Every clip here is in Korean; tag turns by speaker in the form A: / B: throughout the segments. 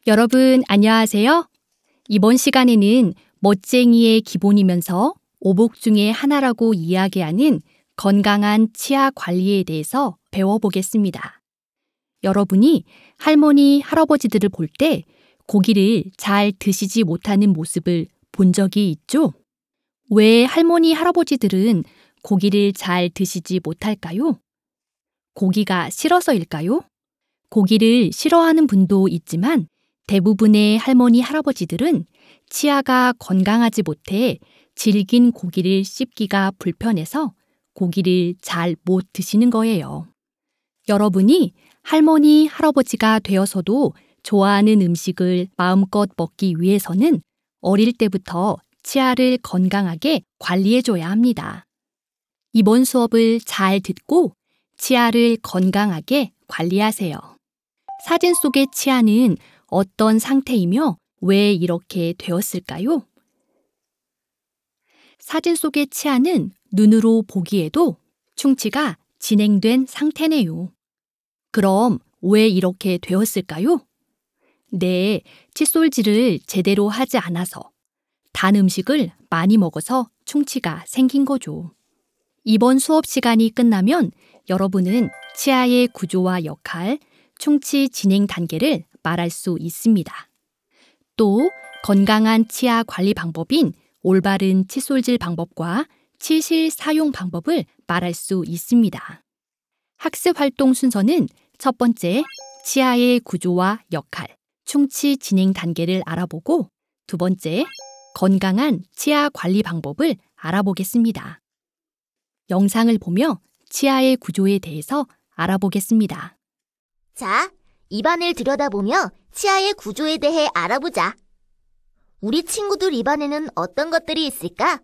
A: 여러분 안녕하세요. 이번 시간에는 멋쟁이의 기본이면서 오복 중의 하나라고 이야기하는 건강한 치아 관리에 대해서 배워보겠습니다. 여러분이 할머니, 할아버지들을 볼 때 고기를 잘 드시지 못하는 모습을 본 적이 있죠? 왜 할머니, 할아버지들은 고기를 잘 드시지 못할까요? 고기가 싫어서일까요? 고기를 싫어하는 분도 있지만 대부분의 할머니, 할아버지들은 치아가 건강하지 못해 질긴 고기를 씹기가 불편해서 고기를 잘 못 드시는 거예요. 여러분이 할머니, 할아버지가 되어서도 좋아하는 음식을 마음껏 먹기 위해서는 어릴 때부터 치아를 건강하게 관리해줘야 합니다. 이번 수업을 잘 듣고 치아를 건강하게 관리하세요. 사진 속의 치아는 어떤 상태이며 왜 이렇게 되었을까요? 사진 속의 치아는 눈으로 보기에도 충치가 진행된 상태네요. 그럼 왜 이렇게 되었을까요? 네, 칫솔질을 제대로 하지 않아서 단 음식을 많이 먹어서 충치가 생긴 거죠. 이번 수업 시간이 끝나면 여러분은 치아의 구조와 역할, 충치 진행 단계를 말할 수 있습니다. 또 건강한 치아 관리 방법인 올바른 칫솔질 방법과 치실 사용 방법을 말할 수 있습니다. 학습 활동 순서는 첫 번째, 치아의 구조와 역할, 충치 진행 단계를 알아보고 두 번째, 건강한 치아 관리 방법을 알아보겠습니다. 영상을 보며 치아의 구조에 대해서 알아보겠습니다.
B: 자, 입안을 들여다보며 치아의 구조에 대해 알아보자. 우리 친구들 입안에는 어떤 것들이 있을까?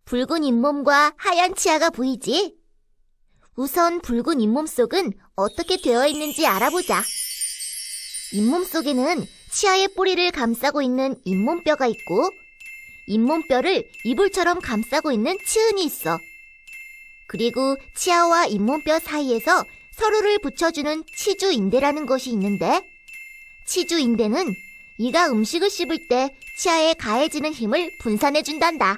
B: 붉은 잇몸과 하얀 치아가 보이지? 우선 붉은 잇몸 속은 어떻게 되어 있는지 알아보자. 잇몸 속에는 치아의 뿌리를 감싸고 있는 잇몸뼈가 있고 잇몸뼈를 이불처럼 감싸고 있는 치은이 있어. 그리고 치아와 잇몸뼈 사이에서 서로를 붙여주는 치주인대라는 것이 있는데 치주인대는 이가 음식을 씹을 때 치아에 가해지는 힘을 분산해준단다.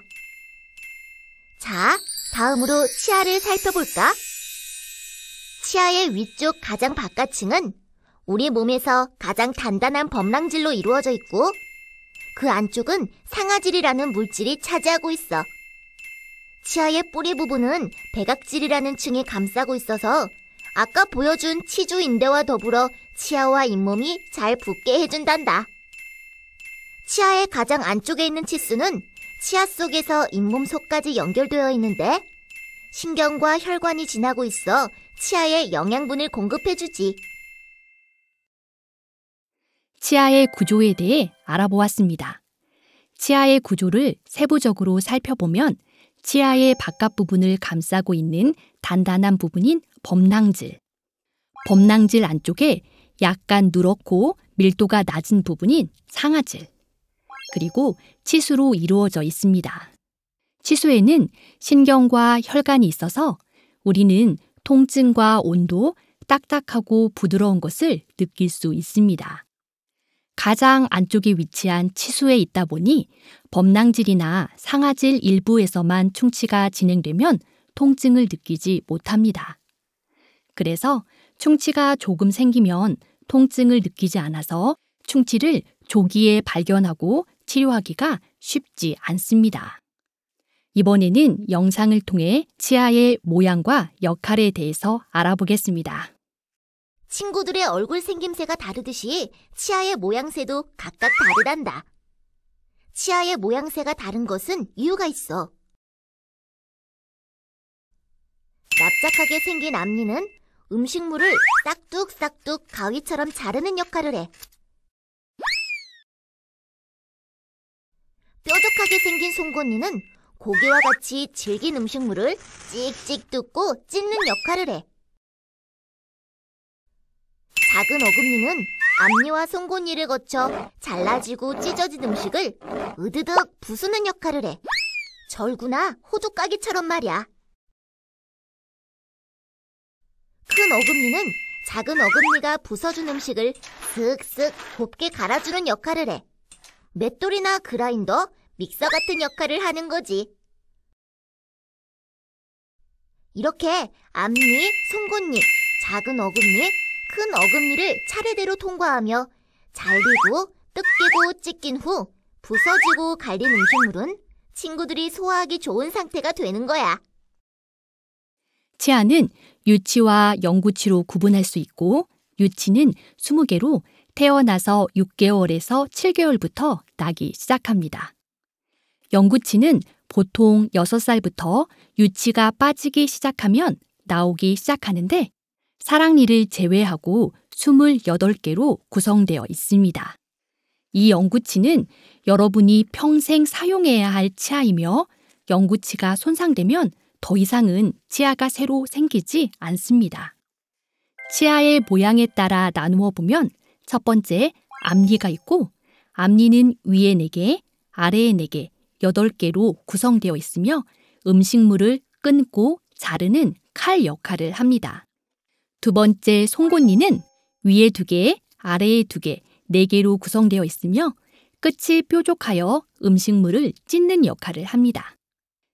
B: 자, 다음으로 치아를 살펴볼까? 치아의 위쪽 가장 바깥층은 우리 몸에서 가장 단단한 범랑질로 이루어져 있고 그 안쪽은 상아질이라는 물질이 차지하고 있어. 치아의 뿌리 부분은 백악질이라는 층이 감싸고 있어서 아까 보여준 치주인대와 더불어 치아와 잇몸이 잘 붙게 해준단다. 치아의 가장 안쪽에 있는 치수는 치아 속에서 잇몸 속까지 연결되어 있는데 신경과 혈관이 지나고 있어 치아에 영양분을 공급해주지.
A: 치아의 구조에 대해 알아보았습니다. 치아의 구조를 세부적으로 살펴보면 치아의 바깥 부분을 감싸고 있는 단단한 부분인 범랑질, 범랑질 안쪽에 약간 누렇고 밀도가 낮은 부분인 상아질, 그리고 치수로 이루어져 있습니다. 치수에는 신경과 혈관이 있어서 우리는 통증과 온도, 딱딱하고 부드러운 것을 느낄 수 있습니다. 가장 안쪽에 위치한 치수에 있다 보니 범랑질이나 상아질 일부에서만 충치가 진행되면 통증을 느끼지 못합니다. 그래서 충치가 조금 생기면 통증을 느끼지 않아서 충치를 조기에 발견하고 치료하기가 쉽지 않습니다. 이번에는 영상을 통해 치아의 모양과 역할에 대해서 알아보겠습니다.
B: 친구들의 얼굴 생김새가 다르듯이 치아의 모양새도 각각 다르단다. 치아의 모양새가 다른 것은 이유가 있어. 납작하게 생긴 앞니는 음식물을 싹둑싹둑 가위처럼 자르는 역할을 해. 뾰족하게 생긴 송곳니는 고기와 같이 질긴 음식물을 찍찍 뜯고 찢는 역할을 해. 작은 어금니는 앞니와 송곳니를 거쳐 잘라지고 찢어진 음식을 으드득 부수는 역할을 해. 절구나 호두까기처럼 말이야. 큰 어금니는 작은 어금니가 부서진 음식을 슥슥 곱게 갈아주는 역할을 해. 맷돌이나 그라인더, 믹서 같은 역할을 하는 거지. 이렇게 앞니, 송곳니, 작은 어금니, 큰 어금니를 차례대로 통과하며 잘리고 뜯기고 찢긴 후 부서지고 갈린 음식물은 친구들이 소화하기 좋은 상태가 되는 거야.
A: 치아는 유치와 영구치로 구분할 수 있고 유치는 20개로 태어나서 6개월에서 7개월부터 나기 시작합니다. 영구치는 보통 6살부터 유치가 빠지기 시작하면 나오기 시작하는데 사랑니를 제외하고 28개로 구성되어 있습니다. 이 영구치는 여러분이 평생 사용해야 할 치아이며 영구치가 손상되면 더 이상은 치아가 새로 생기지 않습니다. 치아의 모양에 따라 나누어 보면 첫 번째 앞니가 있고 앞니는 위에 4개, 아래에 4개, 8개로 구성되어 있으며 음식물을 끊고 자르는 칼 역할을 합니다. 두 번째 송곳니는 위에 2개, 아래에 2개, 4개로 구성되어 있으며 끝이 뾰족하여 음식물을 찢는 역할을 합니다.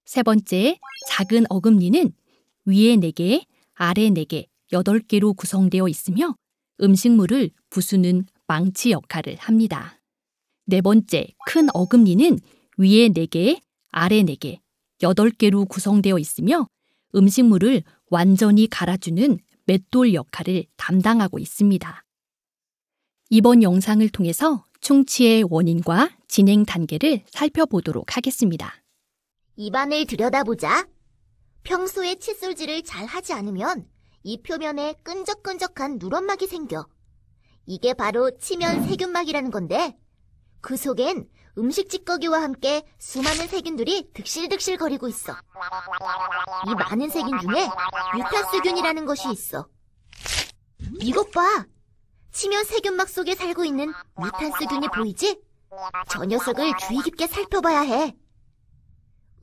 A: 세 번째 작은 어금니는 위에 4개, 아래 4개, 8개로 구성되어 있으며 음식물을 부수는 망치 역할을 합니다. 네 번째 큰 어금니는 위에 4개, 아래 4개, 8개로 구성되어 있으며 음식물을 완전히 갈아주는 맷돌 역할을 담당하고 있습니다. 이번 영상을 통해서 충치의 원인과 진행 단계를 살펴보도록 하겠습니다.
B: 입안을 들여다보자. 평소에 칫솔질을 잘 하지 않으면 이 표면에 끈적끈적한 누런막이 생겨. 이게 바로 치면 세균막이라는 건데 그 속엔 음식 찌꺼기와 함께 수많은 세균들이 득실득실 거리고 있어. 이 많은 세균 중에 뮤탄스균이라는 것이 있어. 이것 봐! 치면 세균막 속에 살고 있는 뮤탄스균이 보이지? 저 녀석을 주의 깊게 살펴봐야 해.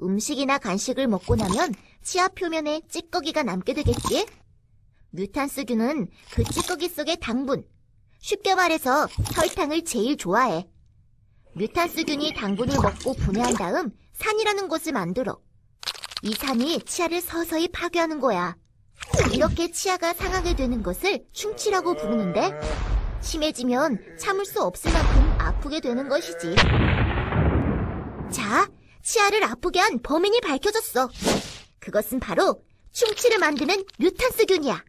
B: 음식이나 간식을 먹고 나면 치아 표면에 찌꺼기가 남게 되겠지? 뮤탄스균은 그 찌꺼기 속의 당분, 쉽게 말해서 설탕을 제일 좋아해. 뮤탄스균이 당분을 먹고 분해한 다음 산이라는 것을 만들어. 이 산이 치아를 서서히 파괴하는 거야. 이렇게 치아가 상하게 되는 것을 충치라고 부르는데 심해지면 참을 수 없을 만큼 아프게 되는 것이지. 자, 치아를 아프게 한 범인이 밝혀졌어. 그것은 바로 충치를 만드는 뮤탄스균이야.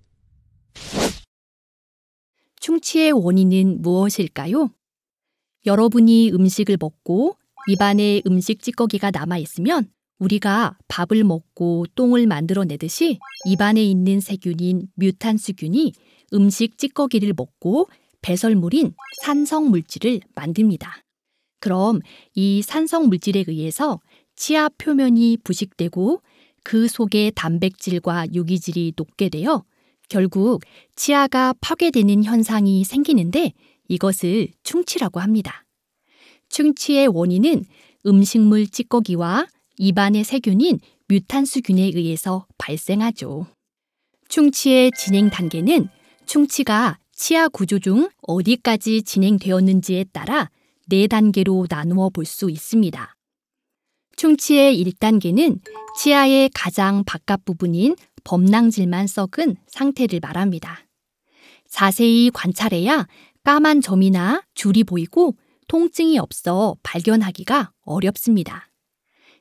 A: 충치의 원인은 무엇일까요? 여러분이 음식을 먹고 입안에 음식 찌꺼기가 남아있으면 우리가 밥을 먹고 똥을 만들어내듯이 입안에 있는 세균인 뮤탄스균이 음식 찌꺼기를 먹고 배설물인 산성물질을 만듭니다. 그럼 이 산성물질에 의해서 치아 표면이 부식되고 그 속에 단백질과 유기질이 녹게 되어 결국 치아가 파괴되는 현상이 생기는데 이것을 충치라고 합니다. 충치의 원인은 음식물 찌꺼기와 입안의 세균인 뮤탄스균에 의해서 발생하죠. 충치의 진행 단계는 충치가 치아 구조 중 어디까지 진행되었는지에 따라 4단계로 나누어 볼 수 있습니다. 충치의 1단계는 치아의 가장 바깥 부분인 범랑질만 썩은 상태를 말합니다. 자세히 관찰해야 까만 점이나 줄이 보이고 통증이 없어 발견하기가 어렵습니다.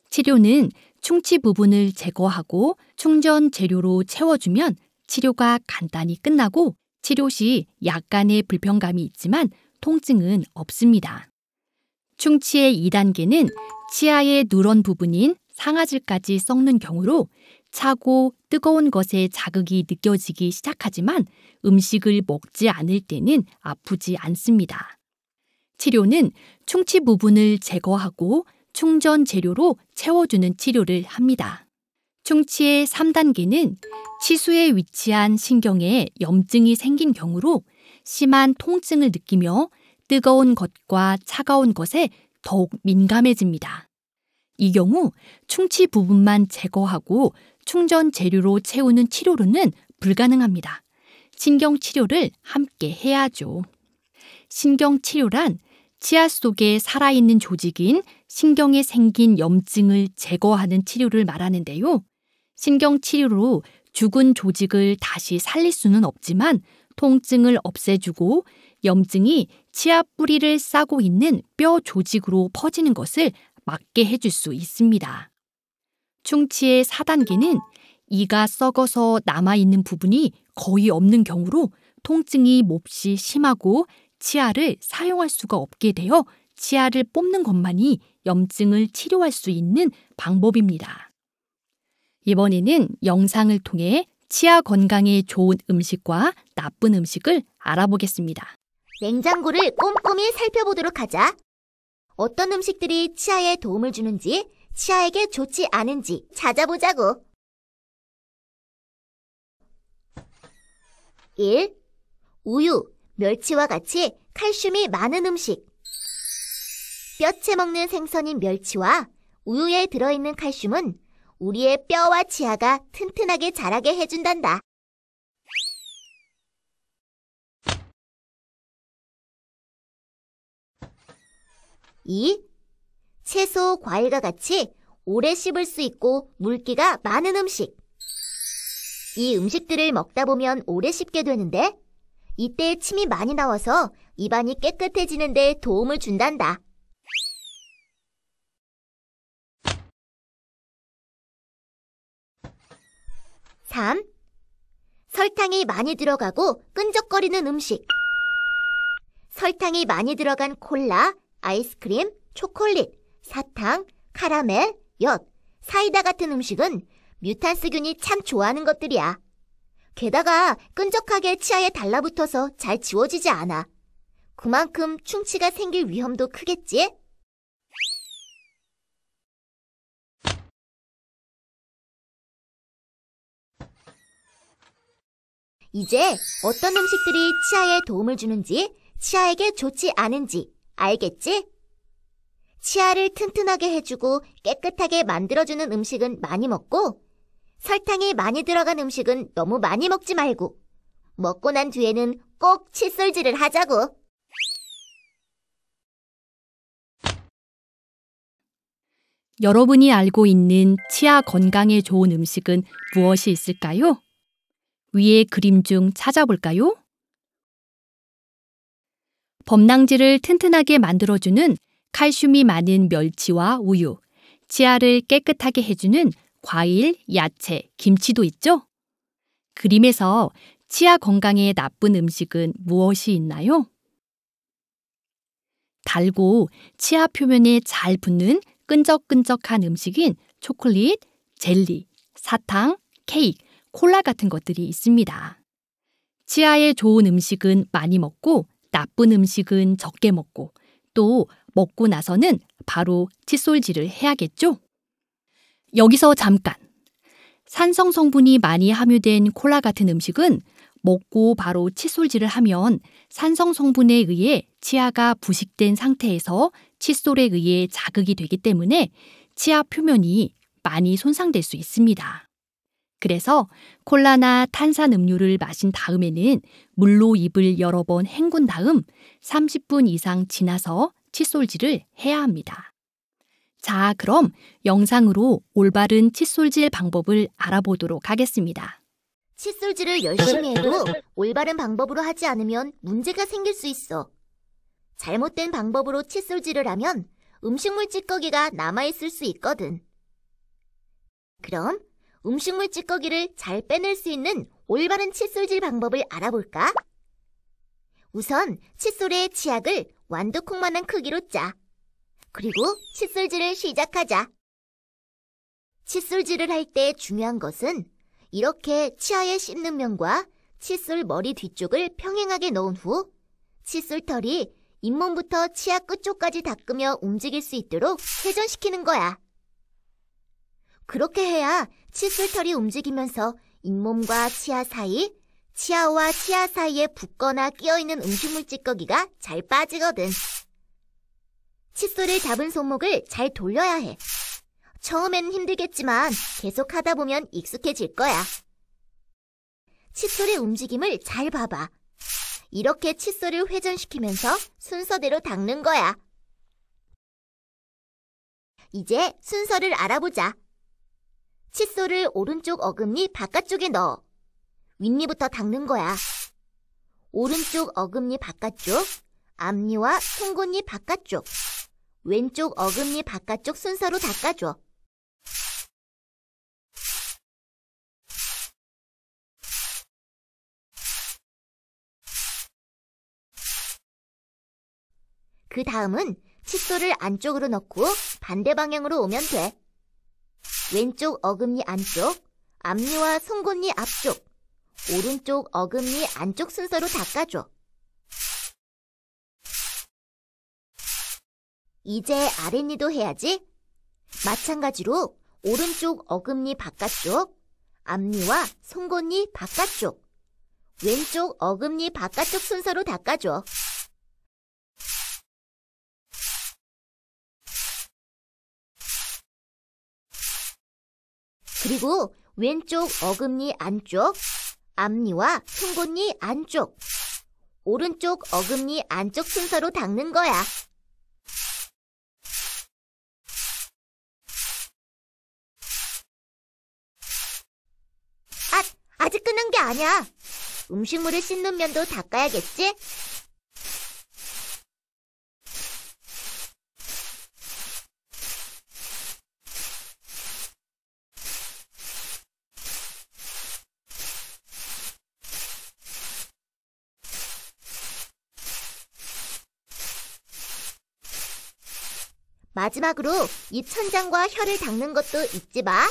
A: 치료는 충치 부분을 제거하고 충전 재료로 채워주면 치료가 간단히 끝나고 치료 시 약간의 불편감이 있지만 통증은 없습니다. 충치의 2단계는 치아의 누런 부분인 상아질까지 썩는 경우로 차고 뜨거운 것에 자극이 느껴지기 시작하지만 음식을 먹지 않을 때는 아프지 않습니다. 치료는 충치 부분을 제거하고 충전 재료로 채워주는 치료를 합니다. 충치의 3단계는 치수에 위치한 신경에 염증이 생긴 경우로 심한 통증을 느끼며 뜨거운 것과 차가운 것에 더욱 민감해집니다. 이 경우 충치 부분만 제거하고 충전 재료로 채우는 치료로는 불가능합니다. 신경치료를 함께 해야죠. 신경치료란 치아 속에 살아있는 조직인 신경에 생긴 염증을 제거하는 치료를 말하는데요. 신경치료로 죽은 조직을 다시 살릴 수는 없지만 통증을 없애주고 염증이 치아 뿌리를 싸고 있는 뼈 조직으로 퍼지는 것을 막게 해줄 수 있습니다. 충치의 4단계는 이가 썩어서 남아있는 부분이 거의 없는 경우로 통증이 몹시 심하고 치아를 사용할 수가 없게 되어 치아를 뽑는 것만이 염증을 치료할 수 있는 방법입니다. 이번에는 영상을 통해 치아 건강에 좋은 음식과 나쁜 음식을 알아보겠습니다.
B: 냉장고를 꼼꼼히 살펴보도록 하자. 어떤 음식들이 치아에 도움을 주는지, 치아에게 좋지 않은지 찾아보자고. 1. 우유, 멸치와 같이 칼슘이 많은 음식. 뼈채 먹는 생선인 멸치와 우유에 들어있는 칼슘은 우리의 뼈와 치아가 튼튼하게 자라게 해준단다. 2. 채소, 과일과 같이 오래 씹을 수 있고 물기가 많은 음식. 이 음식들을 먹다 보면 오래 씹게 되는데 이때 침이 많이 나와서 입안이 깨끗해지는 데 도움을 준단다. 3. 설탕이 많이 들어가고 끈적거리는 음식. 설탕이 많이 들어간 콜라, 아이스크림, 초콜릿, 사탕, 카라멜, 엿, 사이다 같은 음식은 뮤탄스균이 참 좋아하는 것들이야. 게다가 끈적하게 치아에 달라붙어서 잘 지워지지 않아. 그만큼 충치가 생길 위험도 크겠지? 이제 어떤 음식들이 치아에 도움을 주는지, 치아에게 좋지 않은지 알겠지? 치아를 튼튼하게 해주고 깨끗하게 만들어주는 음식은 많이 먹고, 설탕이 많이 들어간 음식은 너무 많이 먹지 말고, 먹고 난 뒤에는 꼭 칫솔질을 하자고.
A: 여러분이 알고 있는 치아 건강에 좋은 음식은 무엇이 있을까요? 위의 그림 중 찾아볼까요? 범랑질을 튼튼하게 만들어주는 칼슘이 많은 멸치와 우유, 치아를 깨끗하게 해주는 과일, 야채, 김치도 있죠? 그림에서 치아 건강에 나쁜 음식은 무엇이 있나요? 달고 치아 표면에 잘 붙는 끈적끈적한 음식인 초콜릿, 젤리, 사탕, 케이크, 콜라 같은 것들이 있습니다. 치아에 좋은 음식은 많이 먹고 나쁜 음식은 적게 먹고 또 먹고 나서는 바로 칫솔질을 해야겠죠? 여기서 잠깐! 산성 성분이 많이 함유된 콜라 같은 음식은 먹고 바로 칫솔질을 하면 산성 성분에 의해 치아가 부식된 상태에서 칫솔에 의해 자극이 되기 때문에 치아 표면이 많이 손상될 수 있습니다. 그래서 콜라나 탄산음료를 마신 다음에는 물로 입을 여러 번 헹군 다음 30분 이상 지나서 칫솔질을 해야 합니다. 자, 그럼 영상으로 올바른 칫솔질 방법을 알아보도록 하겠습니다.
B: 칫솔질을 열심히 해도 올바른 방법으로 하지 않으면 문제가 생길 수 있어. 잘못된 방법으로 칫솔질을 하면 음식물 찌꺼기가 남아있을 수 있거든. 그럼 음식물 찌꺼기를 잘 빼낼 수 있는 올바른 칫솔질 방법을 알아볼까? 우선 칫솔의 치약을 완두콩만한 크기로 짜. 그리고 칫솔질을 시작하자. 칫솔질을 할 때 중요한 것은 이렇게 치아에 씹는 면과 칫솔 머리 뒤쪽을 평행하게 넣은 후 칫솔털이 잇몸부터 치아 끝쪽까지 닦으며 움직일 수 있도록 회전시키는 거야. 그렇게 해야 칫솔털이 움직이면서 잇몸과 치아 사이, 치아와 치아 사이에 붙거나 끼어있는 음식물 찌꺼기가 잘 빠지거든. 칫솔을 잡은 손목을 잘 돌려야 해. 처음에는 힘들겠지만 계속 하다 보면 익숙해질 거야. 칫솔의 움직임을 잘 봐봐. 이렇게 칫솔을 회전시키면서 순서대로 닦는 거야. 이제 순서를 알아보자. 칫솔을 오른쪽 어금니 바깥쪽에 넣어. 윗니부터 닦는 거야. 오른쪽 어금니 바깥쪽, 앞니와 송곳니 바깥쪽, 왼쪽 어금니 바깥쪽 순서로 닦아줘. 그 다음은 칫솔을 안쪽으로 넣고 반대 방향으로 오면 돼. 왼쪽 어금니 안쪽, 앞니와 송곳니 앞쪽, 오른쪽 어금니 안쪽 순서로 닦아줘. 이제 아랫니도 해야지. 마찬가지로 오른쪽 어금니 바깥쪽, 앞니와 송곳니 바깥쪽, 왼쪽 어금니 바깥쪽 순서로 닦아줘. 그리고 왼쪽 어금니 안쪽, 앞니와 송곳니 안쪽, 오른쪽 어금니 안쪽 순서로 닦는 거야. 아직 끝난 게 아니야. 음식물을 씻는 면도 닦아야겠지? 마지막으로 입 천장과 혀를 닦는 것도 잊지 마.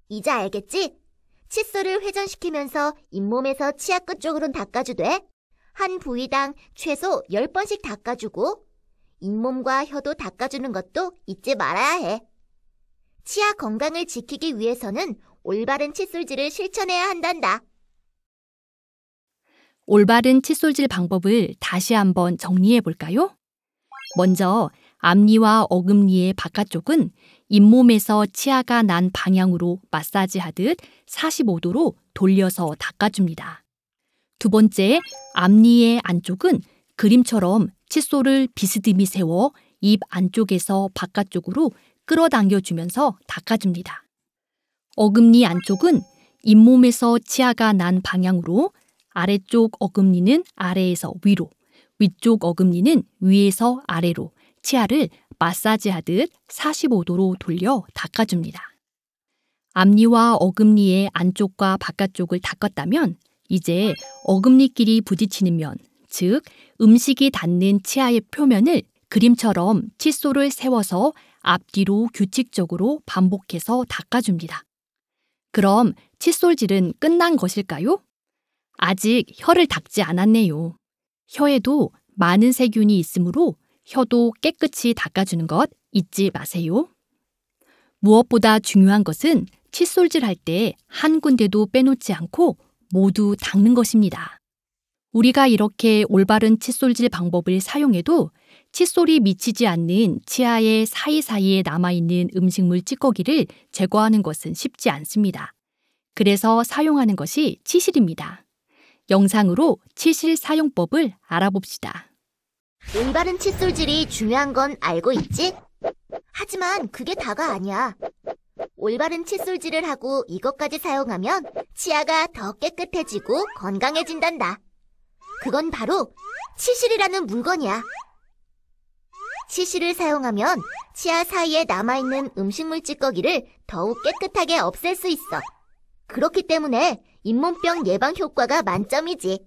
B: 이제 알겠지? 칫솔을 회전시키면서 잇몸에서 치아 끝쪽으로는 닦아주되 한 부위당 최소 10번씩 닦아주고 잇몸과 혀도 닦아주는 것도 잊지 말아야 해. 치아 건강을 지키기 위해서는 올바른 칫솔질을 실천해야 한단다.
A: 올바른 칫솔질 방법을 다시 한번 정리해 볼까요? 먼저 앞니와 어금니의 바깥쪽은 잇몸에서 치아가 난 방향으로 마사지하듯 45도로 돌려서 닦아줍니다. 두 번째, 앞니의 안쪽은 그림처럼 칫솔을 비스듬히 세워 입 안쪽에서 바깥쪽으로 끌어당겨주면서 닦아줍니다. 어금니 안쪽은 잇몸에서 치아가 난 방향으로, 아래쪽 어금니는 아래에서 위로, 위쪽 어금니는 위에서 아래로 치아를 마사지하듯 45도로 돌려 닦아줍니다. 앞니와 어금니의 안쪽과 바깥쪽을 닦았다면 이제 어금니끼리 부딪히는 면, 즉 음식이 닿는 치아의 표면을 그림처럼 칫솔을 세워서 앞뒤로 규칙적으로 반복해서 닦아줍니다. 그럼 칫솔질은 끝난 것일까요? 아직 혀를 닦지 않았네요. 혀에도 많은 세균이 있으므로 혀도 깨끗이 닦아주는 것 잊지 마세요. 무엇보다 중요한 것은 칫솔질할 때 한 군데도 빼놓지 않고 모두 닦는 것입니다. 우리가 이렇게 올바른 칫솔질 방법을 사용해도 칫솔이 미치지 않는 치아의 사이사이에 남아있는 음식물 찌꺼기를 제거하는 것은 쉽지 않습니다. 그래서 사용하는 것이 치실입니다. 영상으로 치실 사용법을 알아봅시다.
B: 올바른 칫솔질이 중요한 건 알고 있지? 하지만 그게 다가 아니야. 올바른 칫솔질을 하고 이것까지 사용하면 치아가 더 깨끗해지고 건강해진단다. 그건 바로 치실이라는 물건이야. 치실을 사용하면 치아 사이에 남아있는 음식물 찌꺼기를 더욱 깨끗하게 없앨 수 있어. 그렇기 때문에 잇몸병 예방 효과가 만점이지.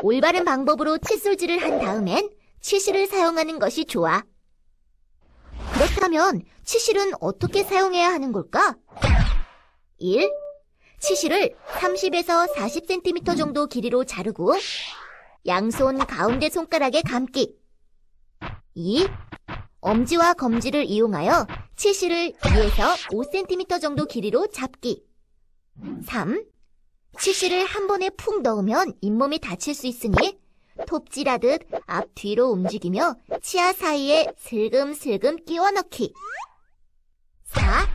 B: 올바른 방법으로 칫솔질을 한 다음엔 치실을 사용하는 것이 좋아. 그렇다면 치실은 어떻게 사용해야 하는 걸까? 1. 치실을 30에서 40cm 정도 길이로 자르고 양손 가운데 손가락에 감기. 2. 엄지와 검지를 이용하여 치실을 2에서 5cm 정도 길이로 잡기. 3. 치실을 한 번에 푹 넣으면 잇몸이 다칠 수 있으니 톱질하듯 앞뒤로 움직이며 치아 사이에 슬금슬금 끼워 넣기. 4.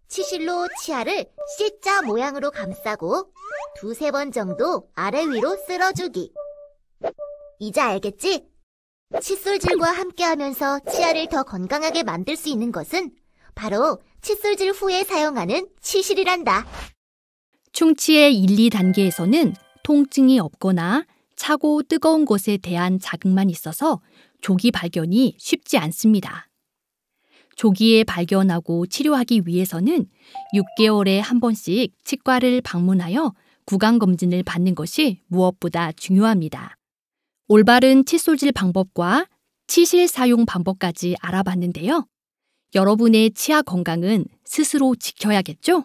B: 치실로 치아를 C자 모양으로 감싸고 두세 번 정도 아래 위로 쓸어주기. 이제 알겠지? 칫솔질과 함께하면서 치아를 더 건강하게 만들 수 있는 것은 바로 칫솔질 후에 사용하는 치실이란다.
A: 충치의 1, 2단계에서는 통증이 없거나 차고 뜨거운 것에 대한 자극만 있어서 조기 발견이 쉽지 않습니다. 조기에 발견하고 치료하기 위해서는 6개월에 한 번씩 치과를 방문하여 구강검진을 받는 것이 무엇보다 중요합니다. 올바른 칫솔질 방법과 치실 사용 방법까지 알아봤는데요. 여러분의 치아 건강은 스스로 지켜야겠죠?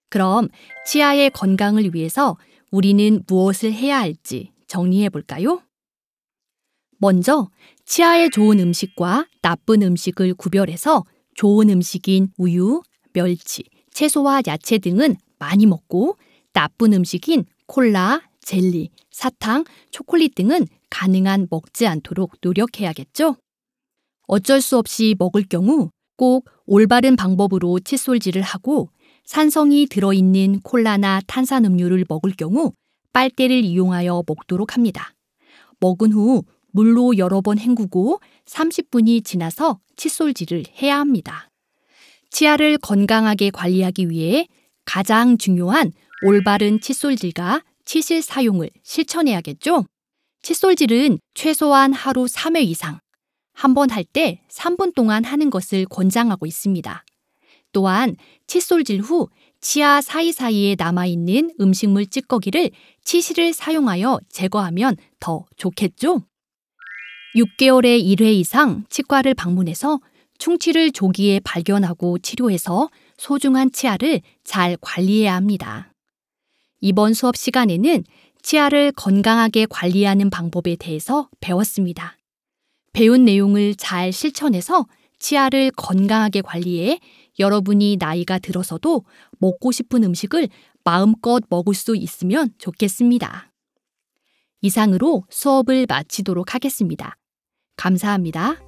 A: 그럼 치아의 건강을 위해서 우리는 무엇을 해야 할지 정리해 볼까요? 먼저 치아에 좋은 음식과 나쁜 음식을 구별해서 좋은 음식인 우유, 멸치, 채소와 야채 등은 많이 먹고 나쁜 음식인 콜라, 젤리, 사탕, 초콜릿 등은 가능한 먹지 않도록 노력해야겠죠? 어쩔 수 없이 먹을 경우 꼭 올바른 방법으로 칫솔질을 하고 산성이 들어있는 콜라나 탄산음료를 먹을 경우 빨대를 이용하여 먹도록 합니다. 먹은 후 물로 여러 번 헹구고 30분이 지나서 칫솔질을 해야 합니다. 치아를 건강하게 관리하기 위해 가장 중요한 올바른 칫솔질과 치실 사용을 실천해야겠죠? 칫솔질은 최소한 하루 3회 이상, 한 번 할 때 3분 동안 하는 것을 권장하고 있습니다. 또한 칫솔질 후 치아 사이사이에 남아있는 음식물 찌꺼기를 치실을 사용하여 제거하면 더 좋겠죠? 6개월에 1회 이상 치과를 방문해서 충치를 조기에 발견하고 치료해서 소중한 치아를 잘 관리해야 합니다. 이번 수업 시간에는 치아를 건강하게 관리하는 방법에 대해서 배웠습니다. 배운 내용을 잘 실천해서 치아를 건강하게 관리해 여러분이 나이가 들어서도 먹고 싶은 음식을 마음껏 먹을 수 있으면 좋겠습니다. 이상으로 수업을 마치도록 하겠습니다. 감사합니다.